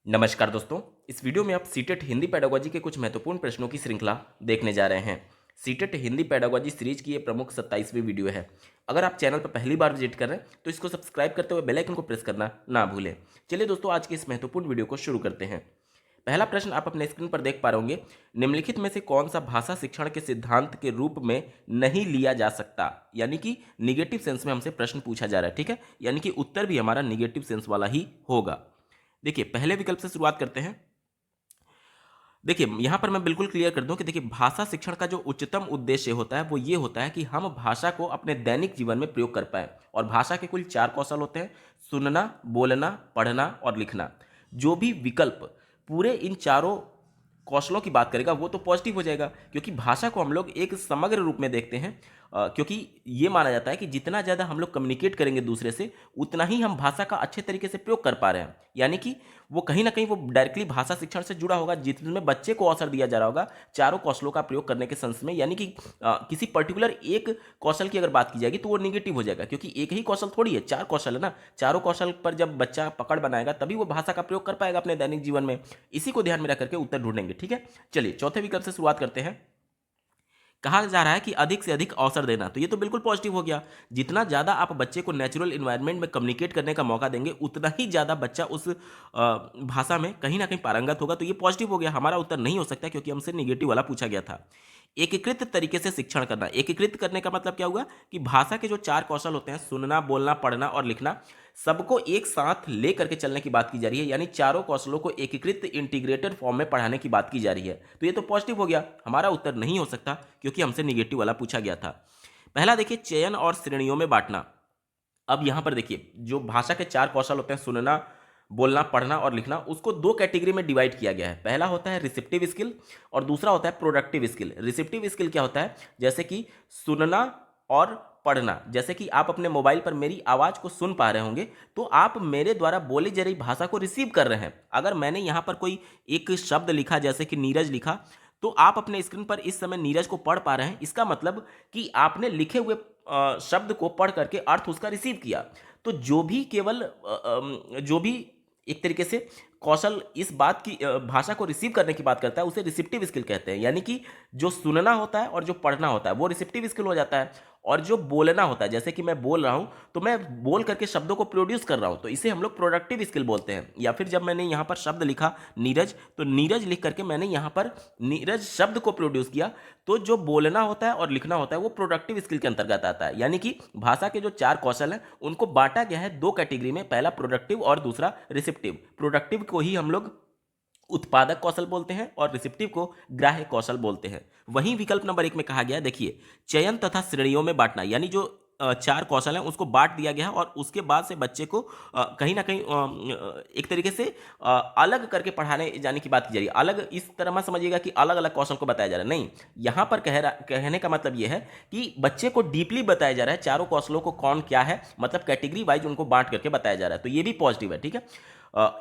नमस्कार दोस्तों। इस वीडियो में आप सीटेट हिंदी पेडागोजी के कुछ महत्वपूर्ण प्रश्नों की श्रृंखला देखने जा रहे हैं। सीटेट हिंदी पेडागोजी सीरीज की ये प्रमुख 27वीं वीडियो है। अगर आप चैनल पर पहली बार विजिट कर रहे हैं तो इसको सब्सक्राइब करते हुए बेल आइकन को प्रेस करना ना भूलें। चलिए दोस्तों, आज के इस महत्वपूर्ण वीडियो को शुरू करते हैं। पहला प्रश्न आप अपने स्क्रीन पर देख पा रहे होंगे। निम्नलिखित में से कौन सा भाषा शिक्षण के सिद्धांत के रूप में नहीं लिया जा सकता, यानी कि निगेटिव सेंस में हमसे प्रश्न पूछा जा रहा है। ठीक है, यानी कि उत्तर भी हमारा निगेटिव सेंस वाला ही होगा। देखिए, पहले विकल्प से शुरुआत करते हैं। देखिए, यहां पर मैं बिल्कुल क्लियर कर दूं कि देखिए, भाषा शिक्षण का जो उच्चतम उद्देश्य होता है वो ये होता है कि हम भाषा को अपने दैनिक जीवन में प्रयोग कर पाए। और भाषा के कुल 4 कौशल होते हैं: सुनना, बोलना, पढ़ना और लिखना। जो भी विकल्प पूरे इन चारों कौशलों की बात करेगा वो तो पॉजिटिव हो जाएगा, क्योंकि भाषा को हम लोग एक समग्र रूप में देखते हैं। क्योंकि ये माना जाता है कि जितना ज़्यादा हम लोग कम्युनिकेट करेंगे दूसरे से, उतना ही हम भाषा का अच्छे तरीके से प्रयोग कर पा रहे हैं। यानी कि वो कहीं ना कहीं वो डायरेक्टली भाषा शिक्षण से जुड़ा होगा, जिसमें बच्चे को अवसर दिया जा रहा होगा चारों कौशलों का प्रयोग करने के सेंस में। यानी कि किसी पर्टिकुलर एक कौशल की अगर बात की जाएगी तो वो निगेटिव हो जाएगा, क्योंकि एक ही कौशल थोड़ी है, 4 कौशल है ना। चारों कौशल पर जब बच्चा पकड़ बनाएगा तभी वो भाषा का प्रयोग कर पाएगा अपने दैनिक जीवन में। इसी को ध्यान में रख करके उत्तर ढूंढेंगे। ठीक है, चलिए चौथे विकल्प से शुरुआत करते हैं। कहा जा रहा है कि अधिक से अधिक अवसर देना, तो ये तो बिल्कुल पॉजिटिव हो गया। जितना ज़्यादा आप बच्चे को नेचुरल इन्वायरमेंट में कम्युनिकेट करने का मौका देंगे, उतना ही ज़्यादा बच्चा उस भाषा में कहीं ना कहीं पारंगत होगा। तो ये पॉजिटिव हो गया। हमारा उत्तर नहीं हो सकता, क्योंकि हमसे निगेटिव वाला पूछा गया था। एकीकृत तरीके से शिक्षण करना। एकीकृत करने का मतलब क्या हुआ कि भाषा के जो 4 कौशल होते हैं, सुनना, बोलना, पढ़ना और लिखना, सबको एक साथ ले करके चलने की बात की जा रही है। यानी चारों कौशलों को एकीकृत इंटीग्रेटेड फॉर्म में पढ़ाने की बात की जा रही है। तो ये तो पॉजिटिव हो गया। हमारा उत्तर नहीं हो सकता, क्योंकि हमसे निगेटिव वाला पूछा गया था। पहला देखिए, चयन और श्रेणियों में बांटना। अब यहां पर देखिए, जो भाषा के 4 कौशल होते हैं, सुनना, बोलना, पढ़ना और लिखना, उसको 2 कैटेगरी में डिवाइड किया गया है। पहला होता है रिसेप्टिव स्किल और दूसरा होता है प्रोडक्टिव स्किल। रिसेप्टिव स्किल क्या होता है? जैसे कि सुनना और पढ़ना। जैसे कि आप अपने मोबाइल पर मेरी आवाज को सुन पा रहे होंगे, तो आप मेरे द्वारा बोली जा रही भाषा को रिसीव कर रहे हैं। अगर मैंने यहां पर कोई एक शब्द लिखा, जैसे कि नीरज लिखा, तो आप अपने स्क्रीन पर इस समय नीरज को पढ़ पा रहे हैं। इसका मतलब कि आपने लिखे हुए शब्द को पढ़ करके अर्थ उसका रिसीव किया। तो जो भी केवल जो भी एक तरीके से कौशल इस बात की भाषा को रिसीव करने की बात करता है, उसे रिसेप्टिव स्किल कहते हैं। यानी कि जो सुनना होता है और जो पढ़ना होता है वो रिसेप्टिव स्किल हो जाता है। और जो बोलना होता है, जैसे कि मैं बोल रहा हूं, तो मैं बोल करके शब्दों को प्रोड्यूस कर रहा हूं, तो इसे हम लोग प्रोडक्टिव स्किल बोलते हैं। या फिर जब मैंने यहां पर शब्द लिखा नीरज, तो नीरज लिख करके मैंने यहां पर नीरज शब्द को प्रोड्यूस किया। तो जो बोलना होता है और लिखना होता है वो प्रोडक्टिव स्किल के अंतर्गत आता है। यानी कि भाषा के जो 4 कौशल हैं उनको बांटा गया है 2 कैटेगरी में, पहला प्रोडक्टिव और दूसरा रिसेप्टिव। प्रोडक्टिव को ही हम लोग उत्पादक कौशल बोलते हैं और रिसेप्टिव को ग्राह्य कौशल बोलते हैं। वहीं विकल्प नंबर 1 में कहा गया, देखिए, चयन तथा श्रेणियों में बांटना। यानी जो 4 कौशल हैं उसको बांट दिया गया है और उसके बाद से बच्चे को कहीं ना कहीं एक तरीके से अलग करके पढ़ाने जाने की बात की जा रही है। अलग इस तरह मत समझिएगा कि अलग अलग कौशल को बताया जा रहा है, नहीं। यहाँ पर कहने का मतलब ये है कि बच्चे को डीपली बताया जा रहा है चारों कौशलों को कौन क्या है, मतलब कैटेगरी वाइज उनको बांट करके बताया जा रहा है। तो ये भी पॉजिटिव है। ठीक है,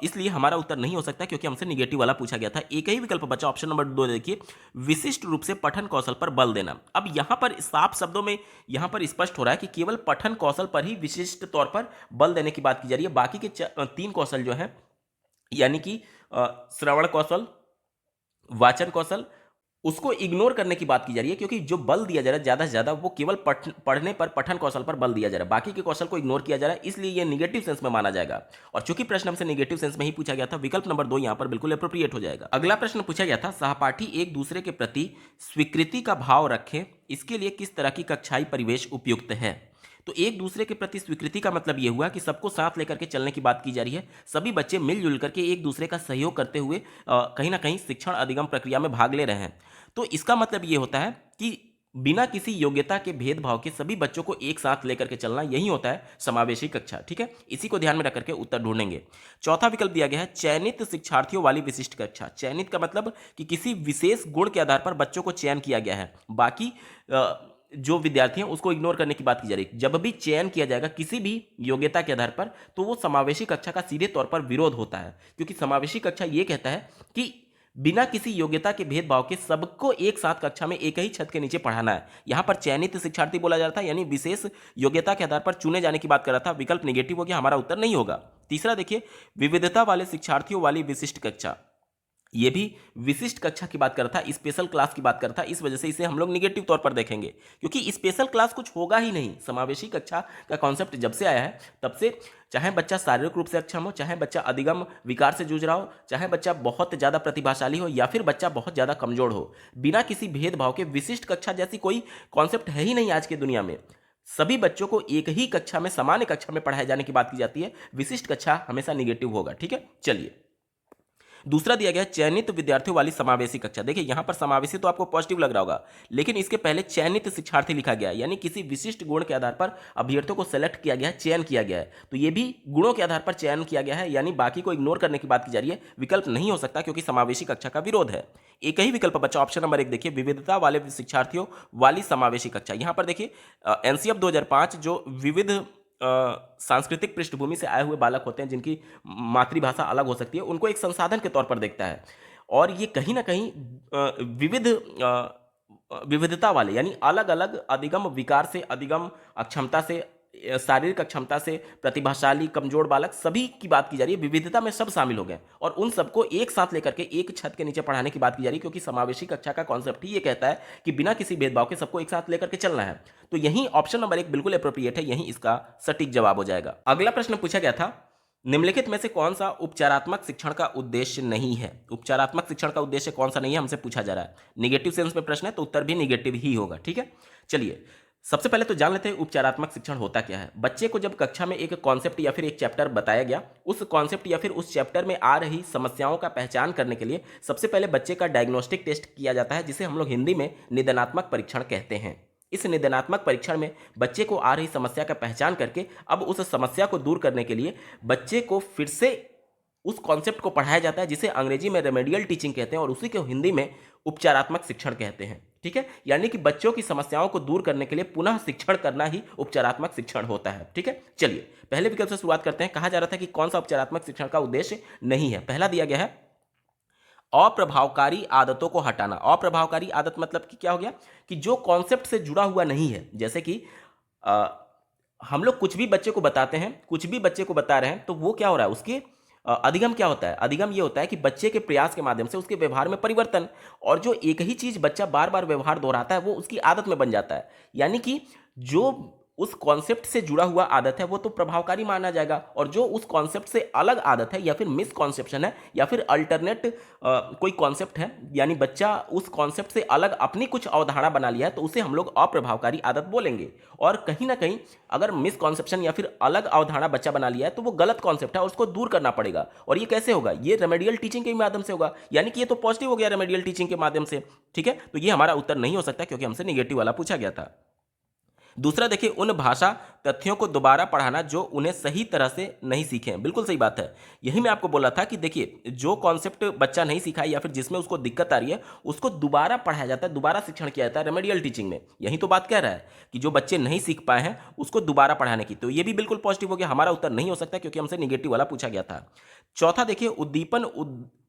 इसलिए हमारा उत्तर नहीं हो सकता, क्योंकि हमसे निगेटिव वाला पूछा गया था। एक ही विकल्प बचा, ऑप्शन नंबर 2। देखिए, विशिष्ट रूप से पठन कौशल पर बल देना। अब यहां पर साफ शब्दों में यहां पर स्पष्ट हो रहा है कि केवल पठन कौशल पर ही विशिष्ट तौर पर बल देने की बात की जा रही है। बाकी के 3 कौशल जो है, यानी कि श्रवण कौशल, वाचन कौशल, उसको इग्नोर करने की बात की जा रही है। क्योंकि जो बल दिया जा रहा है ज़्यादा से ज़्यादा, वो केवल पढ़ने पर, पठन कौशल पर बल दिया जा रहा है। बाकी के कौशल को इग्नोर किया जा रहा है, इसलिए ये निगेटिव सेंस में माना जाएगा। और चूंकि प्रश्न हमसे निगेटिव सेंस में ही पूछा गया था, विकल्प नंबर 2 यहां पर बिल्कुल अप्रोप्रिएट हो जाएगा। अगला प्रश्न पूछा गया था, सहपाठी एक दूसरे के प्रति स्वीकृति का भाव रखें, इसके लिए किस तरह की कक्षाई परिवेश उपयुक्त है? तो एक दूसरे के प्रति स्वीकृति का मतलब यह हुआ कि सबको साथ लेकर के चलने की बात की जा रही है। सभी बच्चे मिलजुल करके एक दूसरे का सहयोग करते हुए कहीं ना कहीं शिक्षण अधिगम प्रक्रिया में भाग ले रहे हैं। तो इसका मतलब ये होता है कि बिना किसी योग्यता के भेदभाव के सभी बच्चों को एक साथ लेकर के चलना, यही होता है समावेशी कक्षा। ठीक है, इसी को ध्यान में रख करके उत्तर ढूंढेंगे। चौथा विकल्प दिया गया है, चयनित शिक्षार्थियों वाली विशिष्ट कक्षा। चयनित का मतलब कि किसी विशेष गुण के आधार पर बच्चों को चयन किया गया है, बाकी जो विद्यार्थी हैं उसको इग्नोर करने की बात की जा रही है। जब भी चयन किया जाएगा किसी भी योग्यता के आधार पर, तो वो समावेशी कक्षा का सीधे तौर पर विरोध होता है। क्योंकि समावेशी कक्षा ये कहता है कि बिना किसी योग्यता के भेदभाव के सबको एक साथ कक्षा में एक ही छत के नीचे पढ़ाना है। यहां पर चयनित शिक्षार्थी बोला जा रहा था, यानी विशेष योग्यता के आधार पर चुने जाने की बात कर रहा था। विकल्प निगेटिव हो गया, हमारा उत्तर नहीं होगा। तीसरा देखिए, विविधता वाले शिक्षार्थियों वाली विशिष्ट कक्षा, ये भी विशिष्ट कक्षा की बात कर रहा था, स्पेशल क्लास की बात कर रहा था, इस वजह से इसे हम लोग निगेटिव तौर पर देखेंगे, क्योंकि स्पेशल क्लास कुछ होगा ही नहीं। समावेशी कक्षा का कॉन्सेप्ट जब से आया है तब से, चाहे बच्चा शारीरिक रूप से अक्षम हो, चाहे बच्चा अधिगम विकार से जूझ रहा हो, चाहे बच्चा बहुत ज़्यादा प्रतिभाशाली हो, या फिर बच्चा बहुत ज़्यादा कमजोर हो, बिना किसी भेदभाव के विशिष्ट कक्षा जैसी कोई कॉन्सेप्ट है ही नहीं आज की दुनिया में। सभी बच्चों को एक ही कक्षा में, सामान्य कक्षा में पढ़ाए जाने की बात की जाती है। विशिष्ट कक्षा हमेशा निगेटिव होगा। ठीक है, चलिए दूसरा दिया गया चयनित विद्यार्थियों वाली समावेशी कक्षा। देखिए यहां पर समावेशी तो आपको पॉजिटिव लग रहा होगा, लेकिन इसके पहले चयनित शिक्षार्थी लिखा गया है, यानी किसी विशिष्ट गुण के आधार पर अभ्यर्थियों को सेलेक्ट किया गया है, चयन किया गया है। तो ये भी गुणों के आधार पर चयन किया गया है, यानी बाकी को इग्नोर करने की बात की जा रही है। विकल्प नहीं हो सकता क्योंकि समावेशी कक्षा का विरोध है। एक ही विकल्प बचा, ऑप्शन नंबर 1 देखिए, विविधता वाले शिक्षार्थियों वाली समावेशी कक्षा। यहां पर देखिए एनसीएफ 2005 जो विविध सांस्कृतिक पृष्ठभूमि से आए हुए बालक होते हैं, जिनकी मातृभाषा अलग हो सकती है, उनको एक संसाधन के तौर पर देखता है। और ये कहीं ना कहीं विविधता वाले, यानी अलग अलग अधिगम विकार से, अधिगम अक्षमता से, शारीरिक अक्षमता से, प्रतिभाशाली कमजोर बालक, सभी की बात की जा रही है। विविधता में सब शामिल हो गए और उन सबको एक साथ लेकर के एक छत के नीचे पढ़ाने की बात की जा रही है, क्योंकि समावेशी कक्षा का कॉन्सेप्ट ही ये कहता है कि बिना किसी भेदभाव के सबको एक साथ लेकर के चलना है। तो यही ऑप्शन नंबर 1 बिल्कुल अप्रोप्रिएट है, यही इसका सटीक जवाब हो जाएगा। अगला प्रश्न पूछा गया था, निम्नलिखित में से कौन सा उपचारात्मक शिक्षण का उद्देश्य नहीं है। उपचारात्मक शिक्षण का उद्देश्य कौन सा नहीं है हमसे पूछा जा रहा है। निगेटिव सेंस में प्रश्न है तो उत्तर भी निगेटिव ही होगा। ठीक है, चलिए सबसे पहले तो जान लेते हैं उपचारात्मक शिक्षण होता क्या है। बच्चे को जब कक्षा में एक कॉन्सेप्ट या फिर एक चैप्टर बताया गया, उस कॉन्सेप्ट या फिर उस चैप्टर में आ रही समस्याओं का पहचान करने के लिए सबसे पहले बच्चे का डायग्नोस्टिक टेस्ट किया जाता है, जिसे हम लोग हिंदी में निदानात्मक परीक्षण कहते हैं। इस निदानात्मक परीक्षण में बच्चे को आ रही समस्या का पहचान करके अब उस समस्या को दूर करने के लिए बच्चे को फिर से उस कॉन्सेप्ट को पढ़ाया जाता है, जिसे अंग्रेजी में रेमेडियल टीचिंग कहते हैं और उसी को हिंदी में उपचारात्मक शिक्षण कहते हैं। ठीक है, यानी कि बच्चों की समस्याओं को दूर करने के लिए पुनः शिक्षण करना ही उपचारात्मक शिक्षण होता है। ठीक है, चलिए पहले विकल्प से शुरुआत करते हैं। कहा जा रहा था कि कौन सा उपचारात्मक शिक्षण का उद्देश्य नहीं है। पहला दिया गया है अप्रभावकारी आदतों को हटाना। अप्रभावकारी आदत मतलब कि क्या हो गया कि जो कॉन्सेप्ट से जुड़ा हुआ नहीं है, जैसे कि हम लोग कुछ भी बच्चे को बताते हैं, कुछ भी बच्चे को बता रहे हैं, तो वो क्या हो रहा है, उसके अधिगम क्या होता है। अधिगम ये होता है कि बच्चे के प्रयास के माध्यम से उसके व्यवहार में परिवर्तन, और जो एक ही चीज बच्चा बार बार व्यवहार दोहराता है वो उसकी आदत में बन जाता है। यानी कि जो उस कॉन्सेप्ट से जुड़ा हुआ आदत है वो तो प्रभावकारी माना जाएगा, और जो उस कॉन्सेप्ट से अलग आदत है या फिर मिसकॉन्सेप्शन है या फिर अल्टरनेट कोई कॉन्सेप्ट है, यानी बच्चा उस कॉन्सेप्ट से अलग अपनी कुछ अवधारणा बना लिया है, तो उसे हम लोग अप्रभावकारी आदत बोलेंगे। और कहीं ना कहीं अगर मिसकॉन्सेप्शन या फिर अलग अवधारणा बच्चा बना लिया है तो वो गलत कॉन्सेप्ट है और उसको दूर करना पड़ेगा। और ये कैसे होगा, ये रेमेडियल टीचिंग के माध्यम से होगा, यानी कि ये तो पॉजिटिव हो गया रेमेडियल टीचिंग के माध्यम से। ठीक है, तो ये हमारा उत्तर नहीं हो सकता क्योंकि हमसे निगेटिव वाला पूछा गया था। दूसरा देखिए, उन भाषा तथ्यों को दोबारा पढ़ाना जो उन्हें सही तरह से नहीं सीखे हैं। बिल्कुल सही बात है, यही मैं आपको बोला था कि देखिए जो कॉन्सेप्ट बच्चा नहीं सीखा है या फिर जिसमें उसको दिक्कत आ रही है उसको दोबारा पढ़ाया जाता है, दोबारा शिक्षण किया जाता है रेमेडियल टीचिंग में। यही तो बात कह रहा है कि जो बच्चे नहीं सीख पाए हैं उसको दोबारा पढ़ाने की। तो ये भी बिल्कुल पॉजिटिव हो गया, हमारा उत्तर नहीं हो सकता क्योंकि हमसे निगेटिव वाला पूछा गया था। चौथा देखिए, उद्दीपन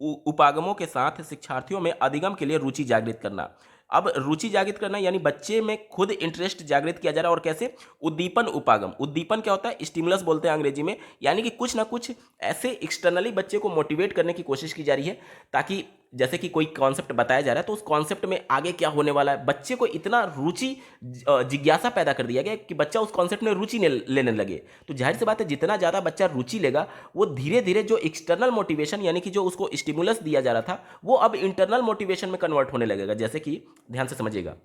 उपागमों के साथ शिक्षार्थियों में अधिगम के लिए रुचि जागृत करना। अब रुचि जागृत करना यानी बच्चे में खुद इंटरेस्ट जागृत किया जा रहा है, और कैसे, उद्दीपन उपागम। उद्दीपन क्या होता है, स्टिमुलस बोलते हैं अंग्रेजी में, यानी कि कुछ ना कुछ ऐसे एक्सटर्नली बच्चे को मोटिवेट करने की कोशिश की जा रही है, ताकि जैसे कि कोई कॉन्सेप्ट बताया जा रहा है तो उस कॉन्सेप्ट में आगे क्या होने वाला है, बच्चे को इतना रुचि जिज्ञासा पैदा कर दिया गया कि बच्चा उस कॉन्सेप्ट में रुचि लेने लगे। तो जाहिर सी बात है जितना ज़्यादा बच्चा रुचि लेगा वो धीरे धीरे जो एक्सटर्नल मोटिवेशन यानी कि जो उसको स्टिमुलस दिया जा रहा था वो अब इंटरनल मोटिवेशन में कन्वर्ट होने लगेगा। जैसे कि ध्यान से समझिएगा,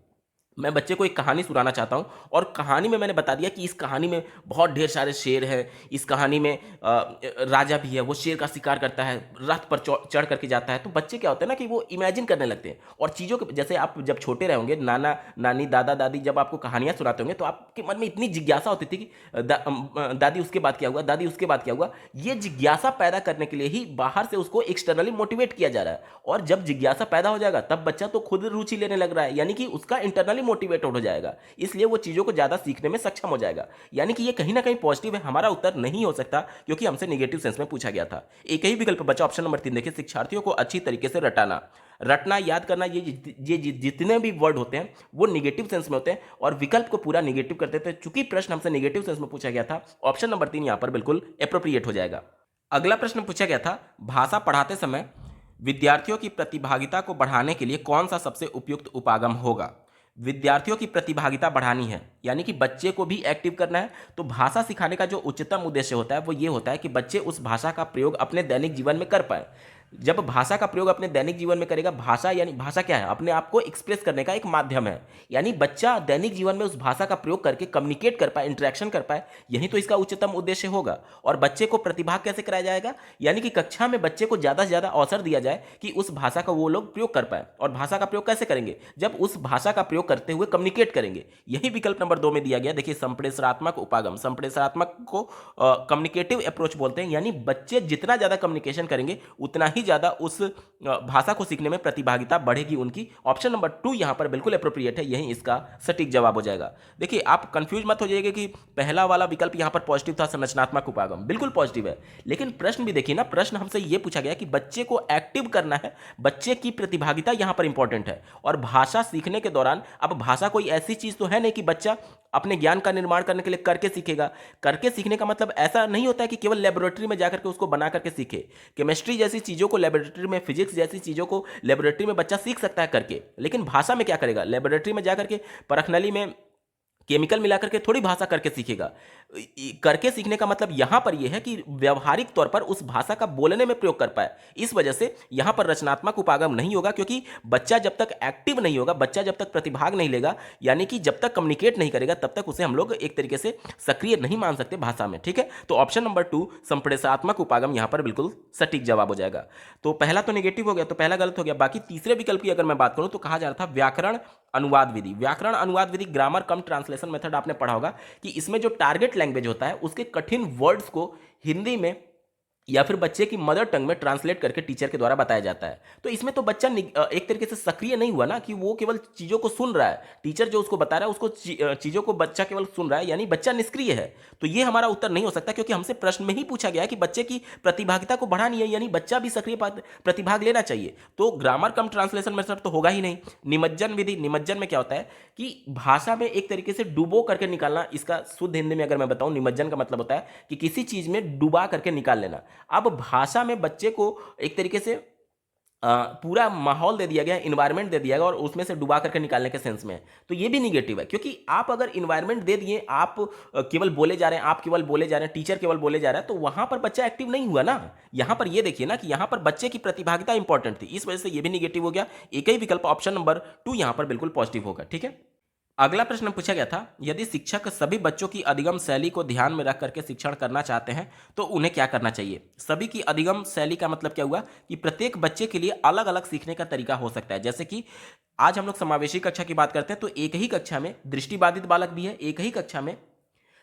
मैं बच्चे को एक कहानी सुनाना चाहता हूँ और कहानी में मैंने बता दिया कि इस कहानी में बहुत ढेर सारे शेर हैं, इस कहानी में राजा भी है, वो शेर का शिकार करता है, रथ पर चढ़ करके जाता है। तो बच्चे क्या होते हैं ना कि वो इमेजिन करने लगते हैं और चीज़ों के, जैसे आप जब छोटे रहे होंगे, नाना नानी दादा दादी जब आपको कहानियाँ सुनाते होंगे तो आपके मन में इतनी जिज्ञासा होती थी कि दादी उसके बाद क्या हुआ, दादी उसके बाद क्या हुआ। ये जिज्ञासा पैदा करने के लिए ही बाहर से उसको एक्सटर्नली मोटिवेट किया जा रहा है, और जब जिज्ञासा पैदा हो जाएगा तब बच्चा तो खुद रुचि लेने लग रहा है, यानी कि उसका इंटरनली मोटिवेटेड हो जाएगा, इसलिए वो चीज़ों को ज़्यादा सीखने में सक्षम हो जाएगा। यानी कि ये कहीं ना कहीं पॉजिटिव है, हमारा उत्तर नहीं हो सकता क्योंकि हमसे नेगेटिव सेंस में पूछा गया था। एक ही विकल्प बचा ऑप्शन नंबर 3, देखिए शिक्षार्थियों को अच्छी तरीके से रटाना। रटना, याद करना, ये जितने भी वर्ड होते हैं वो निगेटिव सेंस में होते हैं और विकल्प को पूरा निगेटिव कर देते हैं। चूंकि प्रश्न हमसे निगेटिव सेंस में पूछा गया था, ऑप्शन नंबर 3 यहां पर बिल्कुल एप्रोप्रिएट हो जाएगा। अगला प्रश्न पूछा गया था, भाषा पढ़ाते समय विद्यार्थियों की प्रतिभागिता को बढ़ाने के लिए कौन सा सबसे उपयुक्त उपागम होगा। विद्यार्थियों की प्रतिभागिता बढ़ानी है, यानी कि बच्चे को भी एक्टिव करना है, तो भाषा सिखाने का जो उच्चतम उद्देश्य होता है वो ये होता है कि बच्चे उस भाषा का प्रयोग अपने दैनिक जीवन में कर पाए। जब भाषा का प्रयोग अपने दैनिक जीवन में करेगा, भाषा यानी भाषा क्या है, अपने आप को एक्सप्रेस करने का एक माध्यम है, यानी बच्चा दैनिक जीवन में उस भाषा का प्रयोग करके कम्युनिकेट कर पाए, इंटरेक्शन कर पाए, यही तो इसका उच्चतम उद्देश्य होगा। और बच्चे को प्रतिभाग कैसे कराया जाएगा, यानी कि कक्षा में बच्चे को ज़्यादा से ज़्यादा अवसर दिया जाए कि उस भाषा का वो लोग प्रयोग कर पाए। और भाषा का प्रयोग कैसे करेंगे, जब उस भाषा का प्रयोग करते हुए कम्युनिकेट करेंगे। यही विकल्प नंबर 2 में दिया गया। देखिए, संप्रेषणात्मक उपागम, संप्रेषणात्मक को कम्युनिकेटिव अप्रोच बोलते हैं, यानी बच्चे जितना ज़्यादा कम्युनिकेशन करेंगे उतना ही ज़्यादा उस भाषा को सीखने में प्रतिभागिता बढ़ेगी उनकी। ऑप्शन नंबर 2 यहां पर बिल्कुल एप्रोप्रिएट है, यही इसका सटीक जवाब हो जाएगा। देखिए, आप कंफ्यूज मत हो जाइए कि पहला वाला विकल्प यहां पर पॉजिटिव था, संरचनात्मक उपागम, बिल्कुल पॉजिटिव है। लेकिन प्रश्न भी देखिए ना, प्रश्न हमसे यह पूछा गया कि बच्चे को एक्टिव करना है, बच्चे की प्रतिभागिता यहां पर इंपॉर्टेंट है। और भाषा सीखने के दौरान, अब भाषा कोई ऐसी चीज तो है नहीं कि बच्चा अपने ज्ञान का निर्माण करने के लिए करके सीखेगा। करके सीखने का मतलब ऐसा नहीं होता है कि केवल लेबोरेटरी में जाकर के उसको बना करके सीखे। केमिस्ट्री जैसी चीजों को लेबोरेटरी में, फिजिक्स जैसी चीजों को लेबोरेटरी में बच्चा सीख सकता है करके, लेकिन भाषा में क्या करेगा, लेबोरेटरी में जाकर के परखनली में केमिकल मिला करके थोड़ी भाषा करके सीखेगा। करके सीखने का मतलब यहां पर यह है कि व्यवहारिक तौर पर उस भाषा का बोलने में प्रयोग कर पाए। इस वजह से यहां पर रचनात्मक उपागम नहीं होगा, क्योंकि बच्चा जब तक एक्टिव नहीं होगा, बच्चा जब तक प्रतिभाग नहीं लेगा, यानी कि जब तक कम्युनिकेट नहीं करेगा, तब तक उसे हम लोग एक तरीके से सक्रिय नहीं मान सकते भाषा में। ठीक है, तो ऑप्शन नंबर 2 संप्रेषणात्मक उपागम यहां पर बिल्कुल सटीक जवाब हो जाएगा। तो पहला तो नेगेटिव हो गया, तो पहला गलत हो गया। बाकी तीसरे विकल्प की अगर मैं बात करूं तो कहा जा रहा था व्याकरण अनुवाद विधि। व्याकरण अनुवाद विधि, ग्रामर कम ट्रांसलेशन मेथड, आपने पढ़ा होगा कि इसमें जो टारगेट लैंग्वेज होता है उसके कठिन वर्ड्स को हिंदी में या फिर बच्चे की मदर टंग में ट्रांसलेट करके टीचर के द्वारा बताया जाता है। तो इसमें तो बच्चा एक तरीके से सक्रिय नहीं हुआ ना, कि वो केवल चीज़ों को सुन रहा है, टीचर जो उसको बता रहा है उसको चीज़ों को बच्चा केवल सुन रहा है, यानी बच्चा निष्क्रिय है। तो ये हमारा उत्तर नहीं हो सकता, क्योंकि हमसे प्रश्न में ही पूछा गया है कि बच्चे की प्रतिभागिता को बढ़ानी है, यानी बच्चा भी सक्रिय प्रतिभाग लेना चाहिए। तो ग्रामर कम ट्रांसलेशन मेथड तो होगा ही नहीं। निमज्जन विधि, निमज्जन में क्या होता है कि भाषा में एक तरीके से डुबो करके निकालना। इसका शुद्ध हिंदी में अगर मैं बताऊं, निमज्जन का मतलब होता है कि किसी चीज़ में डुबा करके निकाल लेना। अब भाषा में बच्चे को एक तरीके से पूरा माहौल दे दिया गया, इन्वायरमेंट दे दिया गया, और उसमें से डुबा करके निकालने के सेंस में है। तो ये भी निगेटिव है, क्योंकि आप अगर इन्वायरमेंट दे दिए, आप केवल बोले जा रहे हैं, आप केवल बोले जा रहे हैं, टीचर केवल बोले जा रहा है, तो वहां पर बच्चा एक्टिव नहीं हुआ ना। यहां पर ये देखिए ना कि यहां पर बच्चे की प्रतिभागिता इंपॉर्टेंट थी, इस वजह से ये भी निगेटिव हो गया। एक ही विकल्प ऑप्शन नंबर 2 यहां पर बिल्कुल पॉजिटिव होगा। ठीक है, अगला प्रश्न पूछा गया था, यदि शिक्षक सभी बच्चों की अधिगम शैली को ध्यान में रख करके शिक्षण करना चाहते हैं तो उन्हें क्या करना चाहिए। सभी की अधिगम शैली का मतलब क्या हुआ कि प्रत्येक बच्चे के लिए अलग अलग सीखने का तरीका हो सकता है। जैसे कि आज हम लोग समावेशी कक्षा की बात करते हैं, तो एक ही कक्षा में दृष्टिबाधित बालक भी है, एक ही कक्षा में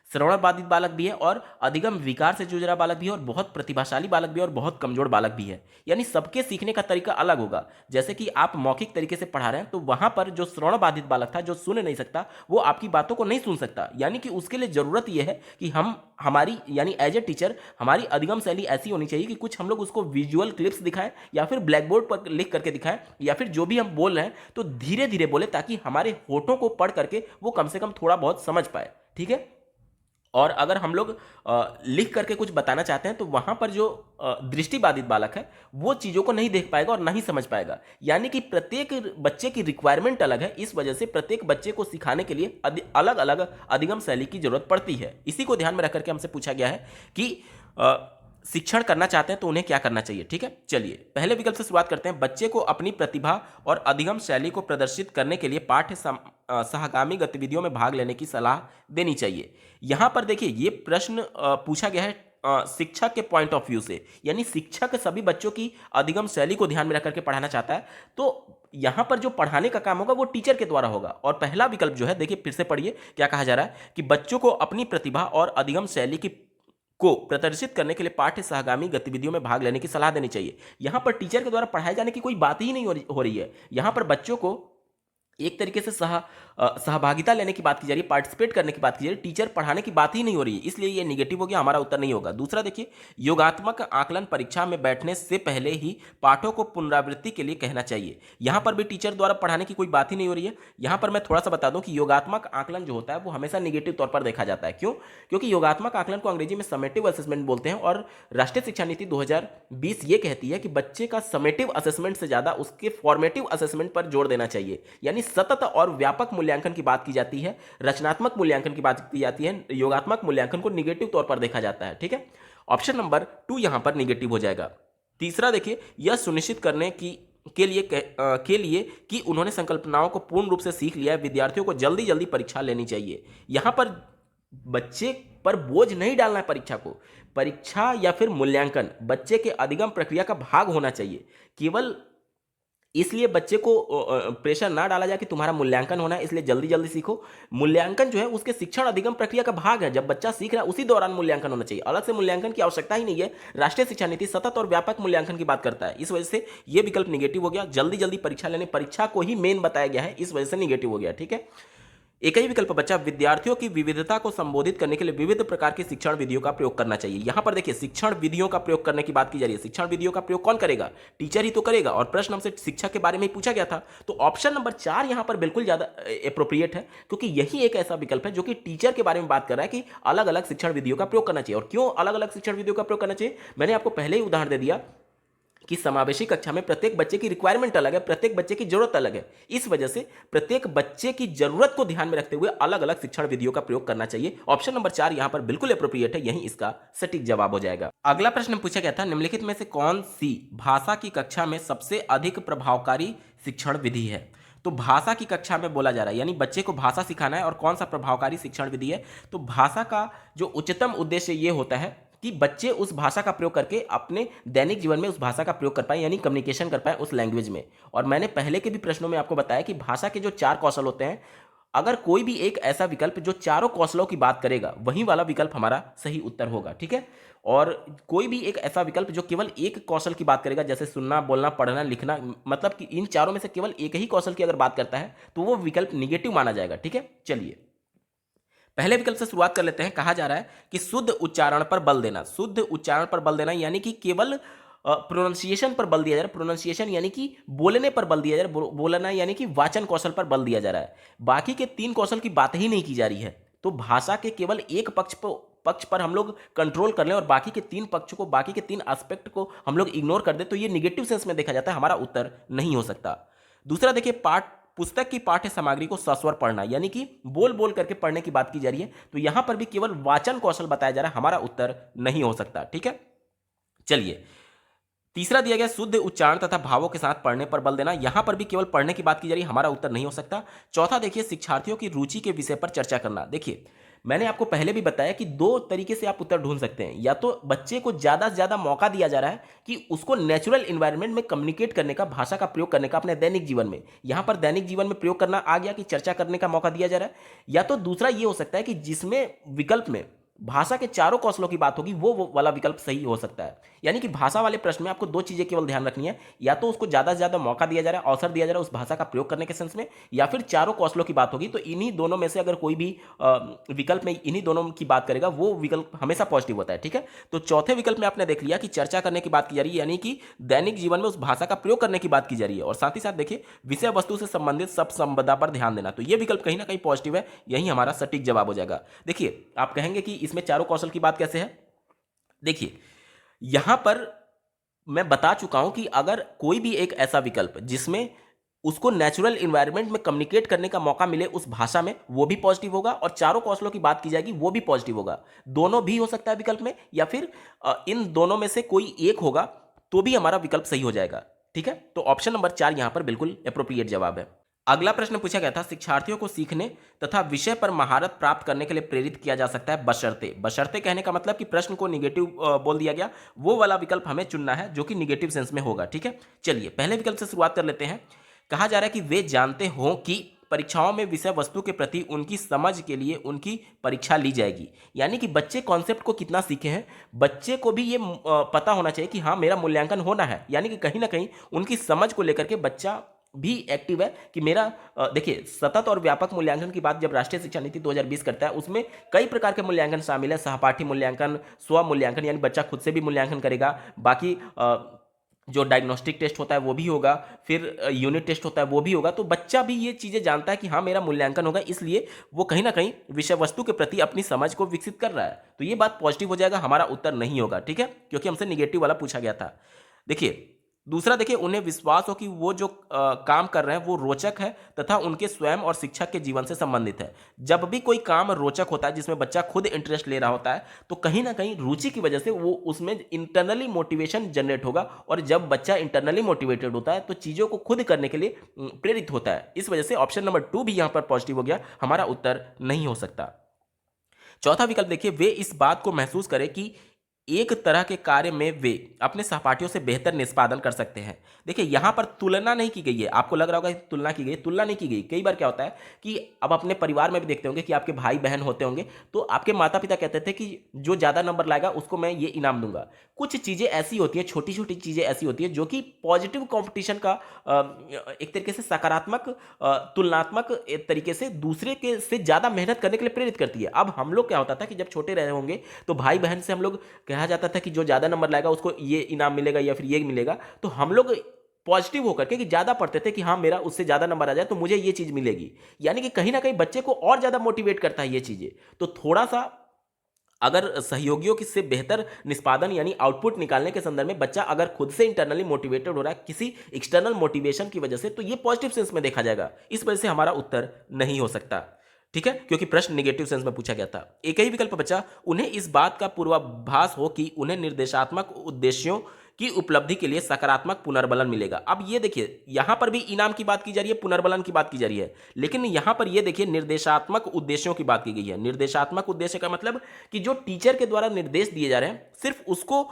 श्रवण बाधित बालक भी है, और अधिगम विकार से जूझ रहा बालक भी है, और बहुत प्रतिभाशाली बालक भी है, और बहुत कमजोर बालक भी है। यानी सबके सीखने का तरीका अलग होगा। जैसे कि आप मौखिक तरीके से पढ़ा रहे हैं, तो वहां पर जो श्रवण बाधित बालक था, जो सुन नहीं सकता, वो आपकी बातों को नहीं सुन सकता। यानी कि उसके लिए जरूरत यह है कि हमारी यानी एज ए टीचर हमारी अधिगम शैली ऐसी होनी चाहिए कि कुछ हम लोग उसको विजुअल क्लिप्स दिखाएं, या फिर ब्लैक बोर्ड पर लिख करके दिखाएं, या फिर जो भी हम बोल रहे हैं तो धीरे धीरे बोले, ताकि हमारे होठों को पढ़ करके वो कम से कम थोड़ा बहुत समझ पाए। ठीक है, और अगर हम लोग लिख करके कुछ बताना चाहते हैं, तो वहां पर जो दृष्टिबाधित बालक है वो चीज़ों को नहीं देख पाएगा और नहीं समझ पाएगा। यानी कि प्रत्येक बच्चे की रिक्वायरमेंट अलग है, इस वजह से प्रत्येक बच्चे को सिखाने के लिए अलग अलग अधिगम शैली की जरूरत पड़ती है। इसी को ध्यान में रख करके हमसे पूछा गया है कि शिक्षण करना चाहते हैं तो उन्हें क्या करना चाहिए। ठीक है, चलिए पहले विकल्प से शुरुआत करते हैं। बच्चे को अपनी प्रतिभा और अधिगम शैली को प्रदर्शित करने के लिए पाठ्य सहगामी गतिविधियों में भाग लेने की सलाह देनी चाहिए। यहां पर देखिए, ये प्रश्न पूछा गया है शिक्षक के पॉइंट ऑफ व्यू से, यानी शिक्षक सभी बच्चों की अधिगम शैली को ध्यान में रख करके पढ़ाना चाहता है। तो यहां पर जो पढ़ाने का काम होगा वो टीचर के द्वारा होगा। और पहला विकल्प जो है, देखिए फिर से पढ़िए क्या कहा जा रहा है कि बच्चों को अपनी प्रतिभा और अधिगम शैली की को प्रदर्शित करने के लिए पाठ्य सहगामी गतिविधियों में भाग लेने की सलाह देनी चाहिए। यहां पर टीचर के द्वारा पढ़ाए जाने की कोई बात ही नहीं हो रही है। यहां पर बच्चों को एक तरीके से सहभागिता लेने की बात की जा रही है, पार्टिसिपेट करने की बात की जा रही है, टीचर पढ़ाने की बात ही नहीं हो रही है, इसलिए ये निगेटिव हो गया, हमारा उत्तर नहीं होगा। दूसरा देखिए, योगात्मक आकलन परीक्षा में बैठने से पहले ही पाठों को पुनरावृत्ति के लिए कहना चाहिए। यहाँ पर भी टीचर द्वारा पढ़ाने की कोई बात ही नहीं हो रही है। यहाँ पर मैं थोड़ा सा बता दूं कि योगात्मक आकलन जो होता है वो हमेशा निगेटिव तौर पर देखा जाता है। क्यों? क्योंकि योगात्मक आकलन को अंग्रेजी में समेटिव असेसमेंट बोलते हैं, और राष्ट्रीय शिक्षा नीति 2020 ये कहती है कि बच्चे का समेटिव असेसमेंट से ज्यादा उसके फॉर्मेटिव असेसमेंट पर जोर देना चाहिए। यानी सतत और व्यापक मूल्यांकन की बात की जाती है, रचनात्मक मूल्यांकन की बात की जाती है। योगात्मक मूल्यांकन को निगेटिव तौर पर देखा जाता है। ठीक है, ऑप्शन नंबर 2 यहां पर निगेटिव हो जाएगा। तीसरा देखिए, यह सुनिश्चित करने के लिए कि उन्होंने संकल्पनाओं को पूर्ण रूप से सीख लिया है, विद्यार्थियों को जल्दी जल्दी परीक्षा लेनी चाहिए। यहां पर बच्चे पर बोझ नहीं डालना है परीक्षा को। परीक्षा या फिर मूल्यांकन बच्चे के अधिगम प्रक्रिया का भाग होना चाहिए। केवल इसलिए बच्चे को प्रेशर ना डाला जाए कि तुम्हारा मूल्यांकन होना है इसलिए जल्दी जल्दी सीखो। मूल्यांकन जो है उसके शिक्षण अधिगम प्रक्रिया का भाग है। जब बच्चा सीख रहा है उसी दौरान मूल्यांकन होना चाहिए, अलग से मूल्यांकन की आवश्यकता ही नहीं है। राष्ट्रीय शिक्षा नीति सतत और व्यापक मूल्यांकन की बात करता है, इस वजह से यह विकल्प निगेटिव हो गया। जल्दी जल्दी परीक्षा लेने, परीक्षा को ही मेन बताया गया है, इस वजह से निगेटिव हो गया। ठीक है, एक ही विकल्प बच्चा, विद्यार्थियों की विविधता को संबोधित करने के लिए विविध प्रकार की शिक्षण विधियों का प्रयोग करना चाहिए। यहां पर देखिए, शिक्षण विधियों का प्रयोग करने की बात की जा रही है। शिक्षण विधियों का प्रयोग कौन करेगा? टीचर ही तो करेगा, और प्रश्न हमसे शिक्षा के बारे में ही पूछा गया था। तो ऑप्शन नंबर 4 यहां पर बिल्कुल ज्यादा एप्रोप्रिएट है, क्योंकि यही एक ऐसा विकल्प है जो कि टीचर के बारे में बात कर रहा है कि अलग अलग शिक्षण विधियों का प्रयोग करना चाहिए। और क्यों अलग अलग शिक्षण विधियों का प्रयोग करना चाहिए? मैंने आपको पहले ही उदाहरण दे दिया कि समावेशी कक्षा में प्रत्येक बच्चे की रिक्वायरमेंट अलग है, प्रत्येक बच्चे की जरूरत अलग है। इस वजह से प्रत्येक बच्चे की जरूरत को ध्यान में रखते हुए अलग अलग शिक्षण विधियों का प्रयोग करना चाहिए। ऑप्शन नंबर 4 यहां पर बिल्कुल एप्रोप्रिएट है, यही इसका सटीक जवाब हो जाएगा। अगला प्रश्न पूछा गया था, निम्नलिखित में से कौन सी भाषा की कक्षा में सबसे अधिक प्रभावकारी शिक्षण विधि है? तो भाषा की कक्षा में बोला जा रहा है, यानी बच्चे को भाषा सिखाना है, और कौन सा प्रभावकारी शिक्षण विधि है? तो भाषा का जो उच्चतम उद्देश्य ये होता है कि बच्चे उस भाषा का प्रयोग करके अपने दैनिक जीवन में उस भाषा का प्रयोग कर पाए, यानी कम्युनिकेशन कर पाए उस लैंग्वेज में। और मैंने पहले के भी प्रश्नों में आपको बताया कि भाषा के जो 4 कौशल होते हैं, अगर कोई भी एक ऐसा विकल्प जो चारों कौशलों की बात करेगा, वही वाला विकल्प हमारा सही उत्तर होगा। ठीक है, और कोई भी एक ऐसा विकल्प जो केवल एक कौशल की बात करेगा, जैसे सुनना, बोलना, पढ़ना, लिखना, मतलब कि इन चारों में से केवल एक ही कौशल की अगर बात करता है तो वो विकल्प निगेटिव माना जाएगा। ठीक है, चलिए पहले विकल्प से शुरुआत कर लेते हैं। कहा जा रहा है कि शुद्ध उच्चारण पर बल देना। शुद्ध उच्चारण पर बल देना यानी कि केवल प्रोनाउंसिएशन पर बल दिया जा रहा है। प्रोनाउंसिएशन यानी कि बोलने पर बल दिया जा रहा है। बोलना यानी कि वाचन कौशल पर बल दिया जा रहा है। बाकी के 3 कौशल की बात ही नहीं की जा रही है। तो भाषा के केवल एक पक्ष पर हम लोग कंट्रोल कर लें और बाकी के 3 पक्ष को, बाकी के 3 एस्पेक्ट को हम लोग इग्नोर कर दें, तो ये निगेटिव सेंस में देखा जाता है, हमारा उत्तर नहीं हो सकता। दूसरा देखिए, पुस्तक की पाठ्य सामग्री को सस्वर पढ़ना, यानी कि बोल बोल करके पढ़ने की बात की जा रही है, तो यहां पर भी केवल वाचन कौशल बताया जा रहा है, हमारा उत्तर नहीं हो सकता। ठीक है, चलिए तीसरा दिया गया, शुद्ध उच्चारण तथा भावों के साथ पढ़ने पर बल देना। यहां पर भी केवल पढ़ने की बात की जा रही है, हमारा उत्तर नहीं हो सकता। चौथा देखिए, शिक्षार्थियों की रुचि के विषय पर चर्चा करना। देखिए मैंने आपको पहले भी बताया कि 2 तरीके से आप उत्तर ढूंढ सकते हैं। या तो बच्चे को ज़्यादा से ज़्यादा मौका दिया जा रहा है कि उसको नेचुरल इन्वायरमेंट में कम्युनिकेट करने का, भाषा का प्रयोग करने का अपने दैनिक जीवन में, यहाँ पर दैनिक जीवन में प्रयोग करना आ गया कि चर्चा करने का मौका दिया जा रहा है। या तो दूसरा ये हो सकता है कि जिसमें विकल्प में भाषा के चारों कौशलों की बात होगी, वो वाला विकल्प सही हो सकता है। यानी कि भाषा वाले प्रश्न में आपको 2 चीजें केवल ध्यान रखनी है, या तो उसको ज्यादा से ज्यादा मौका दिया जा रहा है, अवसर दिया जा रहा है उस भाषा का प्रयोग करने के सेंस में, या फिर चारों कौशलों की बात होगी। तो इन्हीं दोनों में से अगर कोई भी विकल्प में इन्हीं दोनों की बात करेगा, वो विकल्प हमेशा पॉजिटिव होता है। ठीक है, तो चौथे विकल्प में आपने देख लिया कि चर्चा करने की बात की जा रही है, यानी कि दैनिक जीवन में उस भाषा का प्रयोग करने की बात की जा रही है। और साथ ही साथ देखिए, विषय वस्तु से संबंधित सब संपदा पर ध्यान देना, तो ये विकल्प कहीं ना कहीं पॉजिटिव है, यही हमारा सटीक जवाब हो जाएगा। देखिए आप कहेंगे कि इसमें चारों कौशल की बात कैसे है। देखिए यहां पर मैं बता चुका हूं कि अगर कोई भी एक ऐसा विकल्प जिसमें उसको नेचुरल एनवायरनमेंट में कम्युनिकेट करने का मौका मिले उस भाषा में, वो भी पॉजिटिव होगा, और चारों कौशलों की बात की जाएगी वो भी पॉजिटिव होगा। दोनों भी हो सकता है विकल्प में, या फिर इन दोनों में से कोई एक होगा तो भी हमारा विकल्प सही हो जाएगा। ठीक है, तो ऑप्शन नंबर 4 यहां पर बिल्कुल एप्रोप्रिएट जवाब है। अगला प्रश्न पूछा गया था, शिक्षार्थियों को सीखने तथा विषय पर महारत प्राप्त करने के लिए प्रेरित किया जा सकता है बशर्ते। बशर्ते कहने का मतलब कि प्रश्न को निगेटिव बोल दिया गया, वो वाला विकल्प हमें चुनना है जो कि निगेटिव सेंस में होगा। ठीक है, चलिए पहले विकल्प से शुरुआत कर लेते हैं। कहा जा रहा है कि वे जानते हों कि परीक्षाओं में विषय वस्तु के प्रति उनकी समझ के लिए उनकी परीक्षा ली जाएगी। यानी कि बच्चे कॉन्सेप्ट को कितना सीखे हैं, बच्चे को भी ये पता होना चाहिए कि हाँ मेरा मूल्यांकन होना है। यानी कि कहीं ना कहीं उनकी समझ को लेकर के बच्चा भी एक्टिव है कि मेरा देखिए सतत और व्यापक मूल्यांकन की बात जब राष्ट्रीय शिक्षा नीति 2020 करता है उसमें कई प्रकार के मूल्यांकन शामिल है। सहपाठी मूल्यांकन, स्व मूल्यांकन यानी बच्चा खुद से भी मूल्यांकन करेगा, बाकी जो डायग्नोस्टिक टेस्ट होता है वो भी होगा, फिर यूनिट टेस्ट होता है वो भी होगा। तो बच्चा भी ये चीज़ें जानता है कि हाँ मेरा मूल्यांकन होगा, इसलिए वो कहीं ना कहीं विषय वस्तु के प्रति अपनी समझ को विकसित कर रहा है। तो ये बात पॉजिटिव हो जाएगा, हमारा उत्तर नहीं होगा, ठीक है, क्योंकि हमसे निगेटिव वाला पूछा गया था। देखिए दूसरा, देखिए उन्हें विश्वास हो कि वो जो काम कर रहे हैं वो रोचक है तथा उनके स्वयं और शिक्षक के जीवन से संबंधित है। जब भी कोई काम रोचक होता है जिसमें बच्चा खुद इंटरेस्ट ले रहा होता है तो कहीं ना कहीं रुचि की वजह से वो उसमें इंटरनली मोटिवेशन जनरेट होगा, और जब बच्चा इंटरनली मोटिवेटेड होता है तो चीज़ों को खुद करने के लिए प्रेरित होता है। इस वजह से ऑप्शन नंबर 2 भी यहाँ पर पॉजिटिव हो गया, हमारा उत्तर नहीं हो सकता। चौथा विकल्प देखिए, वे इस बात को महसूस करें कि एक तरह के कार्य में वे अपने सहपाठियों से बेहतर निष्पादन कर सकते हैं। देखिए यहां पर तुलना नहीं की गई है, आपको लग रहा होगा कि तुलना की गई, तुलना नहीं की गई। कई बार क्या होता है कि अब अपने परिवार में भी देखते होंगे कि आपके भाई बहन होते होंगे, तो आपके माता पिता कहते थे कि जो ज़्यादा नंबर लाएगा उसको मैं ये इनाम दूंगा। कुछ चीज़ें ऐसी होती हैं, छोटी छोटी चीज़ें ऐसी होती हैं जो कि पॉजिटिव कॉम्पिटिशन का एक तरीके से सकारात्मक तुलनात्मक एक तरीके से दूसरे के से ज़्यादा मेहनत करने के लिए प्रेरित करती है। अब हम लोग क्या होता था कि जब छोटे रहे होंगे तो भाई बहन से हम लोग कहा जाता था कि जो ज़्यादा नंबर लाएगा उसको ये इनाम मिलेगा या फिर ये मिलेगा, तो हम लोग पॉजिटिव होकर के कि ज़्यादा पढ़ते थे कि हाँ मेरा उससे ज़्यादा नंबर आ जाए तो मुझे ये चीज़ मिलेगी। यानी कि कहीं ना कहीं बच्चे को और ज़्यादा मोटिवेट करता है ये चीज़ें। तो थोड़ा सा अगर सहयोगियों की से बेहतर निष्पादन यानी आउटपुट निकालने के संदर्भ में बच्चा अगर खुद से इंटरनली मोटिवेटेड हो रहा है किसी एक्सटर्नल मोटिवेशन की वजह से, तो ये पॉजिटिव सेंस में देखा जाएगा। इस वजह से हमारा उत्तर नहीं हो सकता, ठीक है, क्योंकि प्रश्न निगेटिव सेंस में पूछा गया था। एक ही विकल्प बचा, उन्हें इस बात का पूर्वाभास हो कि उन्हें निर्देशात्मक उद्देश्यों की उपलब्धि के लिए सकारात्मक पुनर्बलन मिलेगा। अब ये देखिए यहां पर भी इनाम की बात की जा रही है, पुनर्बलन की बात की जा रही है, लेकिन यहां पर ये देखिए निर्देशात्मक उद्देश्यों की बात की गई है। निर्देशात्मक उद्देश्य का मतलब कि जो टीचर के द्वारा निर्देश दिए जा रहे हैं सिर्फ उसको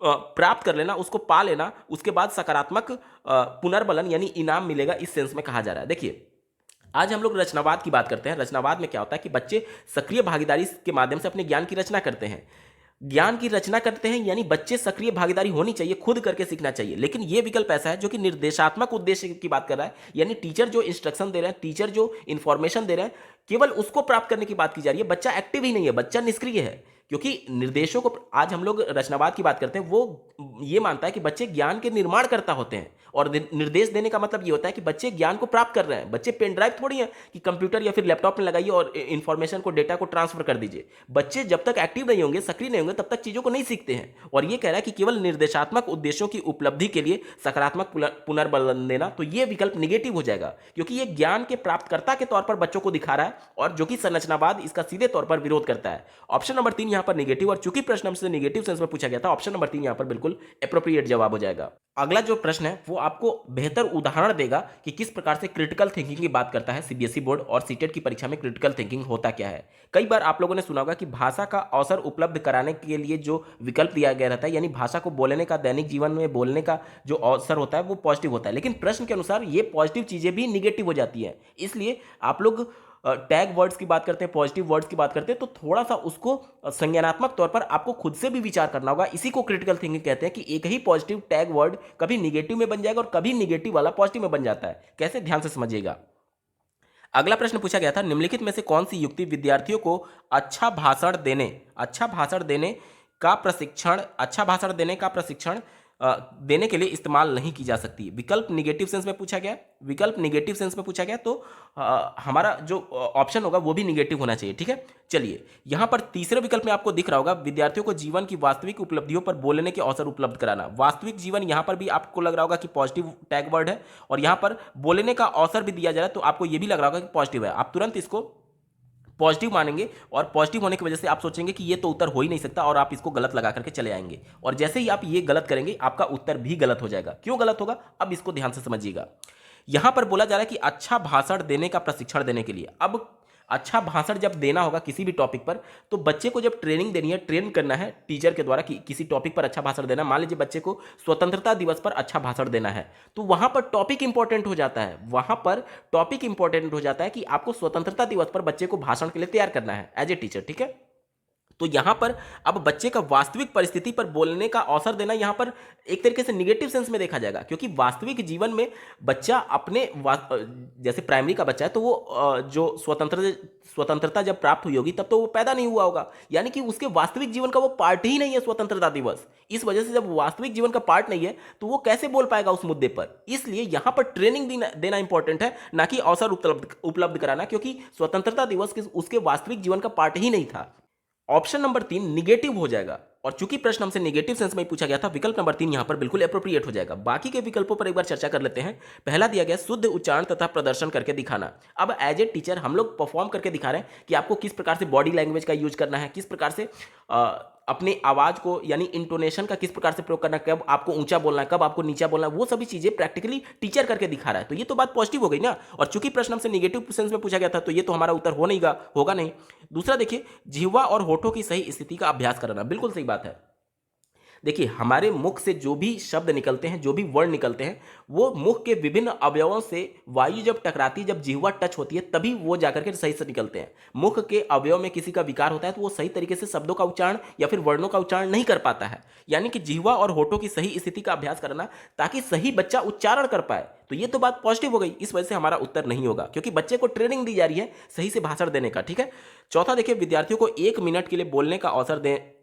प्राप्त कर लेना, उसको पा लेना, उसके बाद सकारात्मक पुनर्बलन यानी इनाम मिलेगा, इस सेंस में कहा जा रहा है। देखिए आज हम लोग रचनावाद की बात करते हैं। रचनावाद में क्या होता है कि बच्चे सक्रिय भागीदारी के माध्यम से अपने ज्ञान की रचना करते हैं। ज्ञान की रचना करते हैं यानी बच्चे सक्रिय भागीदारी होनी चाहिए, खुद करके सीखना चाहिए। लेकिन यह विकल्प ऐसा है जो कि निर्देशात्मक उद्देश्य की बात कर रहा है, यानी टीचर जो इंस्ट्रक्शन दे रहे हैं, टीचर जो इंफॉर्मेशन दे रहे हैं, केवल उसको प्राप्त करने की बात की जा रही है। बच्चा एक्टिव ही नहीं है, बच्चा निष्क्रिय है। क्योंकि निर्देशों को आज हम लोग रचनावाद की बात करते हैं, वो ये मानता है कि बच्चे ज्ञान के निर्माण करता होते हैं, और निर्देश देने का मतलब ये होता है कि बच्चे ज्ञान को प्राप्त कर रहे हैं। बच्चे पेन ड्राइव थोड़ी है कि कंप्यूटर या फिर लैपटॉप में लगाइए और इंफॉर्मेशन को, डेटा को ट्रांसफर कर दीजिए। बच्चे जब तक एक्टिव नहीं होंगे, सक्रिय नहीं होंगे, तब तक चीजों को नहीं सीखते हैं। और ये कह रहा है कि केवल निर्देशात्मक उद्देश्यों की उपलब्धि के लिए सकारात्मक पुनर्बलन देना, तो ये विकल्प निगेटिव हो जाएगा, क्योंकि ये ज्ञान के प्राप्तकर्ता के तौर पर बच्चों को दिखा रहा है, और जो कि संरचनावाद इसका सीधे तौर पर विरोध करता है। ऑप्शन नंबर 3 यहां पर निगेटिव, और चूंकि प्रश्न हमसे निगेटिव सेंस में पूछा गया था, ऑप्शन नंबर 3 यहां पर बिल्कुल एप्रोप्रिएट जवाब हो जाएगा। अगला जो प्रश्न है वो आपको बेहतर उदाहरण देगा कि किस प्रकार से क्रिटिकल थिंकिंग की बात करता है सीबीएसई बोर्ड, और सीटेट की परीक्षा में क्रिटिकल थिंकिंग होता क्या है। कई बार आप लोगों ने सुना होगा कि भाषा का अवसर उपलब्ध कराने के लिए जो विकल्प दिया गया रहता है, यानी भाषा को बोलने का, दैनिक जीवन में बोलने का जो अवसर होता है वो पॉजिटिव होता है। लेकिन प्रश्न के अनुसार ये पॉजिटिव चीजें भी निगेटिव हो जाती है। इसलिए आप लोग टैग वर्ड्स की बात करते हैं, पॉजिटिव वर्ड्स की बात करते हैं, तो थोड़ा सा उसको संज्ञानात्मक तौर पर आपको खुद से भी विचार करना होगा। इसी को क्रिटिकल थिंकिंग कहते हैं कि एक ही पॉजिटिव टैग वर्ड कभी निगेटिव में बन जाएगा और कभी निगेटिव वाला पॉजिटिव में बन जाता है। कैसे, ध्यान से समझिएगा। अगला प्रश्न पूछा गया था, निम्नलिखित में से कौन सी युक्ति विद्यार्थियों को अच्छा भाषण देने का प्रशिक्षण देने के लिए इस्तेमाल नहीं की जा सकती। विकल्प निगेटिव सेंस में पूछा गया, विकल्प निगेटिव सेंस में पूछा गया, तो हमारा जो ऑप्शन होगा वो भी निगेटिव होना चाहिए, ठीक है। चलिए यहां पर तीसरे विकल्प में आपको दिख रहा होगा, विद्यार्थियों को जीवन की वास्तविक उपलब्धियों पर बोलने के अवसर उपलब्ध कराना। वास्तविक जीवन यहां पर भी आपको लग रहा होगा कि पॉजिटिव टैग वर्ड है, और यहां पर बोलने का अवसर भी दिया जा रहा है, तो आपको यह भी लग रहा होगा कि पॉजिटिव है। आप तुरंत इसको पॉजिटिव मानेंगे, और पॉजिटिव होने की वजह से आप सोचेंगे कि ये तो उत्तर हो ही नहीं सकता, और आप इसको गलत लगा करके चले आएंगे। और जैसे ही आप ये गलत करेंगे आपका उत्तर भी गलत हो जाएगा। क्यों गलत होगा, अब इसको ध्यान से समझिएगा। यहां पर बोला जा रहा है कि अच्छा भाषण देने का प्रशिक्षण देने के लिए। अब अच्छा भाषण जब देना होगा किसी भी टॉपिक पर, तो बच्चे को जब ट्रेनिंग देनी है, ट्रेन करना है टीचर के द्वारा कि किसी टॉपिक पर अच्छा भाषण देना। मान लीजिए बच्चे को स्वतंत्रता दिवस पर अच्छा भाषण देना है, तो वहां पर टॉपिक इंपॉर्टेंट हो जाता है। वहां पर टॉपिक इंपॉर्टेंट हो जाता है कि आपको स्वतंत्रता दिवस पर बच्चे को भाषण के लिए तैयार करना है एज ए टीचर, ठीक है। तो यहाँ पर अब बच्चे का वास्तविक परिस्थिति पर बोलने का अवसर देना यहाँ पर एक तरीके से निगेटिव सेंस में देखा जाएगा, क्योंकि वास्तविक जीवन में बच्चा अपने जैसे प्राइमरी का बच्चा है तो वो जो स्वतंत्रता जब प्राप्त हुई होगी तब तो वो पैदा नहीं हुआ होगा, यानी कि उसके वास्तविक जीवन का वो पार्ट ही नहीं है स्वतंत्रता दिवस। इस वजह से जब वास्तविक जीवन का पार्ट नहीं है तो वो कैसे बोल पाएगा उस मुद्दे पर। इसलिए यहाँ पर ट्रेनिंग देना इंपॉर्टेंट है, ना कि अवसर उपलब्ध कराना, क्योंकि स्वतंत्रता दिवस उसके वास्तविक जीवन का पार्ट ही नहीं था। ऑप्शन नंबर 3 निगेटिव हो जाएगा, और चूंकि प्रश्न हमसे निगेटिव सेंस में ही पूछा गया था, विकल्प नंबर 3 यहां पर बिल्कुल एप्रोप्रिएट हो जाएगा। बाकी के विकल्पों पर एक बार चर्चा कर लेते हैं। पहला दिया गया शुद्ध उच्चारण तथा प्रदर्शन करके दिखाना। अब एज ए टीचर हम लोग परफॉर्म करके दिखा रहे हैं कि आपको किस प्रकार से बॉडी लैंग्वेज का यूज करना है, किस प्रकार से अपने आवाज को यानी इंटोनेशन का किस प्रकार से प्रयोग करना है, कब आपको ऊंचा बोलना है, कब आपको नीचा बोलना है, वो सभी चीजें प्रैक्टिकली टीचर करके दिखा रहा है। तो ये तो बात पॉजिटिव हो गई ना। और चूंकि प्रश्न हमसे निगेटिव सेंस में पूछा गया था तो ये तो हमारा उत्तर होगा नहीं। दूसरा देखिए, जिह्वा और होठों की सही स्थिति का अभ्यास कराना, बिल्कुल सही बात है। देखिए हमारे मुख से जो भी शब्द निकलते हैं, जो भी वर्ड निकलते हैं, वो मुख के विभिन्न अवयवों से वायु जब टकराती है, जब जिह्वा टच होती है, तभी वो जाकर के सही से निकलते हैं। मुख के अवयव में किसी का विकार होता है तो वो सही तरीके से शब्दों का उच्चारण या फिर वर्णों का उच्चारण नहीं कर पाता है। यानी कि जिह्वा और होठों की सही स्थिति का अभ्यास करना ताकि सही बच्चा उच्चारण कर पाए। तो ये तो बात पॉजिटिव हो गई। इस वजह से हमारा उत्तर नहीं होगा, क्योंकि बच्चे को ट्रेनिंग दी जा रही है सही से भाषण देने का। ठीक है। चौथा देखिए, विद्यार्थियों को 1 मिनट के लिए बोलने का अवसर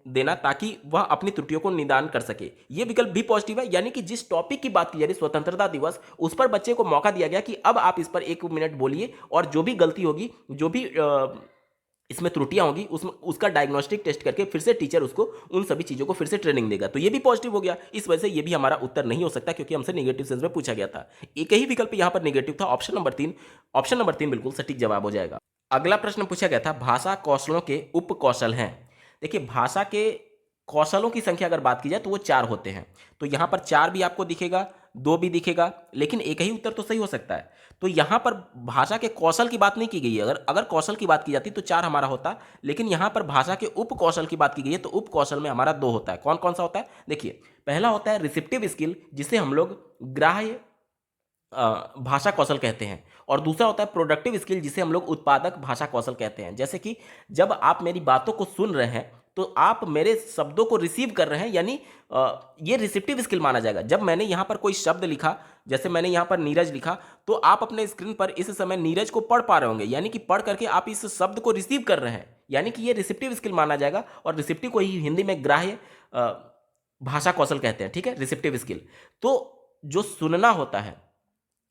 देना ताकि वह अपनी त्रुटियों को निदान कर सके। यह विकल्प भी पॉजिटिव है, यानी कि जिस टॉपिक की बात की जा रही स्वतंत्रता दिवस, उस पर बच्चे को मौका दिया गया कि अब आप इस पर 1 मिनट बोलिए और जो भी गलती होगी, जो भी इसमें त्रुटियां होगी, उसका डायग्नोस्टिक टेस्ट करके फिर से टीचर उसको उन सभी चीज़ों को फिर से ट्रेनिंग देगा। तो ये भी पॉजिटिव हो गया। इस वजह से ये भी हमारा उत्तर नहीं हो सकता, क्योंकि हमसे नेगेटिव सेंस में पूछा गया था। एक ही विकल्प यहाँ पर नेगेटिव था, ऑप्शन नंबर 3 बिल्कुल सटीक जवाब हो जाएगा। अगला प्रश्न पूछा गया था, भाषा कौशलों के उप कौशल हैं। देखिए भाषा के कौशलों की संख्या अगर बात की जाए तो वो 4 होते हैं। तो यहाँ पर 4 भी आपको दिखेगा, 2 भी दिखेगा, लेकिन एक ही उत्तर तो सही हो सकता है। तो यहाँ पर भाषा के कौशल की बात नहीं की गई है। अगर कौशल की बात की जाती तो 4 हमारा होता, लेकिन यहाँ पर भाषा के उप कौशल की बात की गई है तो उप कौशल में हमारा 2 होता है। कौन कौन सा होता है? देखिए पहला होता है रिसेप्टिव स्किल, जिसे हम लोग ग्राह्य भाषा कौशल कहते हैं, और दूसरा होता है प्रोडक्टिव स्किल, जिसे हम लोग उत्पादक भाषा कौशल कहते हैं। जैसे कि जब आप मेरी बातों को सुन रहे हैं तो आप मेरे शब्दों को रिसीव कर रहे हैं, यानी ये रिसेप्टिव स्किल माना जाएगा। जब मैंने यहाँ पर कोई शब्द लिखा, जैसे मैंने यहाँ पर नीरज लिखा, तो आप अपने स्क्रीन पर इस समय नीरज को पढ़ पा रहे होंगे, यानी कि पढ़ करके आप इस शब्द को रिसीव कर रहे हैं, यानी कि ये रिसेप्टिव स्किल माना जाएगा। और रिसेप्टिव को ही हिंदी में ग्राह्य भाषा कौशल कहते हैं। ठीक है, रिसेप्टिव स्किल। तो जो सुनना होता है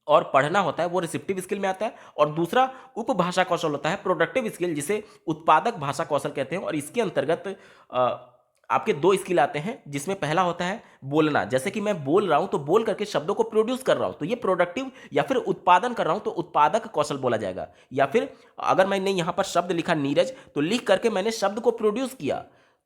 और पढ़ना होता है वो रिसेप्टिव स्किल में आता है, और दूसरा उपभाषा कौशल होता है प्रोडक्टिव स्किल, जिसे उत्पादक भाषा कौशल कहते हैं। और इसके अंतर्गत आपके 2 स्किल आते हैं, जिसमें पहला होता है बोलना। जैसे कि मैं बोल रहा हूं तो बोल करके शब्दों को प्रोड्यूस कर रहा हूं, तो ये प्रोडक्टिव, या फिर उत्पादन कर रहा हूं तो उत्पादक कौशल बोला जाएगा। या फिर अगर मैंने यहां पर शब्द लिखा नीरज, तो लिख करके मैंने शब्द को प्रोड्यूस किया,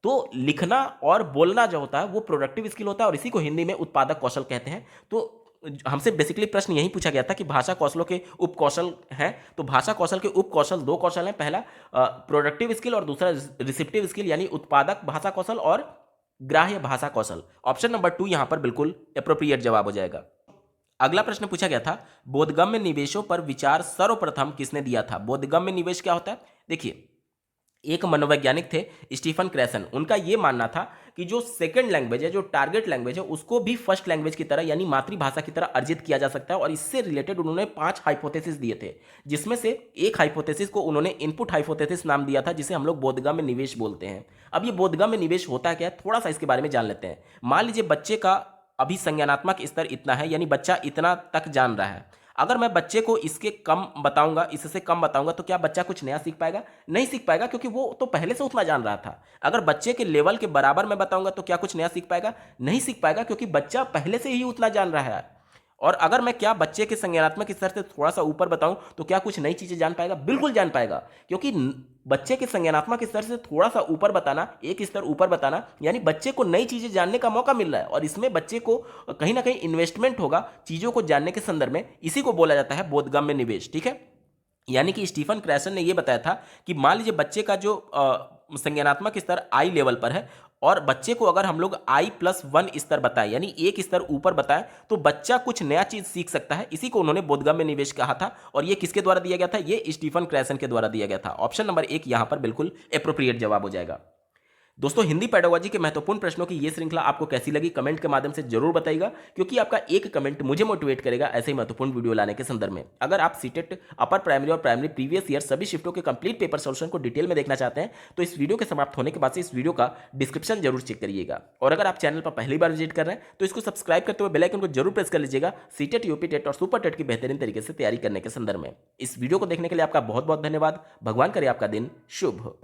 तो लिखना और बोलना जो होता है वो प्रोडक्टिव स्किल होता है, और इसी को हिंदी में उत्पादक कौशल कहते हैं। तो हमसे बेसिकली प्रश्न यही पूछा गया था कि भाषा कौशलों के उप कौशल हैं। तो भाषा कौशल के उप कौशल 2 कौशल हैं, पहला प्रोडक्टिव स्किल और दूसरा रिसेप्टिव स्किल, यानी उत्पादक भाषा कौशल और ग्राह्य भाषा कौशल। ऑप्शन नंबर 2 यहां पर बिल्कुल एप्रोप्रिएट जवाब हो जाएगा। अगला प्रश्न पूछा गया था, बोधगम्य निवेशों पर विचार सर्वप्रथम किसने दिया था? बोधगम्य निवेश क्या होता है? देखिए एक मनोवैज्ञानिक थे स्टीफन क्रैसन, उनका यह मानना था कि जो सेकंड लैंग्वेज है, जो टारगेट लैंग्वेज है, उसको भी फर्स्ट लैंग्वेज की तरह यानी मातृभाषा की तरह अर्जित किया जा सकता है। और इससे रिलेटेड उन्होंने 5 हाइपोथेसिस दिए थे, जिसमें से एक हाइपोथेसिस को उन्होंने इनपुट हाइपोथेसिस नाम दिया था, जिसे हम लोग बोधगम्य निवेश बोलते हैं। अब ये बोधगम्य निवेश होता क्या है, थोड़ा सा इसके बारे में जान लेते हैं। मान लीजिए बच्चे का अभी संज्ञानात्मक स्तर इतना है, यानी बच्चा इतना तक जान रहा है। अगर मैं बच्चे को इसके कम बताऊंगा, इससे कम बताऊंगा, तो क्या बच्चा कुछ नया सीख पाएगा? नहीं सीख पाएगा, क्योंकि वो तो पहले से उतना जान रहा था। अगर बच्चे के लेवल के बराबर मैं बताऊंगा तो क्या कुछ नया सीख पाएगा? नहीं सीख पाएगा, क्योंकि बच्चा पहले से ही उतना जान रहा है। और अगर मैं क्या बच्चे के संज्ञानात्मक स्तर से थोड़ा सा ऊपर बताऊं तो क्या कुछ नई चीजें जान पाएगा? बिल्कुल जान पाएगा, क्योंकि बच्चे के संज्ञानात्मक स्तर से थोड़ा सा ऊपर बताना, एक स्तर ऊपर बताना, यानी बच्चे को नई चीजें जानने का मौका मिल रहा है, और इसमें बच्चे को कहीं ना कहीं इन्वेस्टमेंट होगा चीजों को जानने के संदर्भ में। इसी को बोला जाता है बोधगम्य निवेश। ठीक है, यानी कि स्टीफन क्रैसन ने यह बताया था कि मान लीजिए बच्चे का जो संज्ञानात्मक स्तर आई लेवल पर है, और बच्चे को अगर हम लोग I+1 स्तर बताएं, यानी एक स्तर ऊपर बताएं, तो बच्चा कुछ नया चीज सीख सकता है। इसी को उन्होंने बोधगम्य निवेश कहा था, और ये किसके द्वारा दिया गया था? ये स्टीफन क्रैसन के द्वारा दिया गया था। ऑप्शन नंबर 1 यहां पर बिल्कुल एप्रोप्रिएट जवाब हो जाएगा। दोस्तों, हिंदी पेडागोजी के महत्वपूर्ण प्रश्नों की ये श्रृंखला आपको कैसी लगी कमेंट के माध्यम से जरूर बताइएगा, क्योंकि आपका एक कमेंट मुझे मोटिवेट करेगा ऐसे ही महत्वपूर्ण वीडियो लाने के संदर्भ में। अगर आप सीटेट अपर प्राइमरी और प्राइमरी प्रीवियस ईयर सभी शिफ्टों के कंप्लीट पेपर सोल्यूशन को डिटेल में देखना चाहते हैं तो इस वीडियो के समाप्त होने के बाद से इस वीडियो का डिस्क्रिप्शन जरूर चेक करिएगा। और अगर आप चैनल पर पहली बार विजिट कर रहे हैं तो इसको सब्सक्राइब करते हुए बेल आइकन को जरूर प्रेस कर लीजिएगा सीटेट, यूपी टेट और सुपर टेट की बेहतरीन तरीके से तैयारी करने के संदर्भ में। इस वीडियो को देखने के लिए आपका बहुत बहुत धन्यवाद। भगवान करे आपका दिन शुभ हो।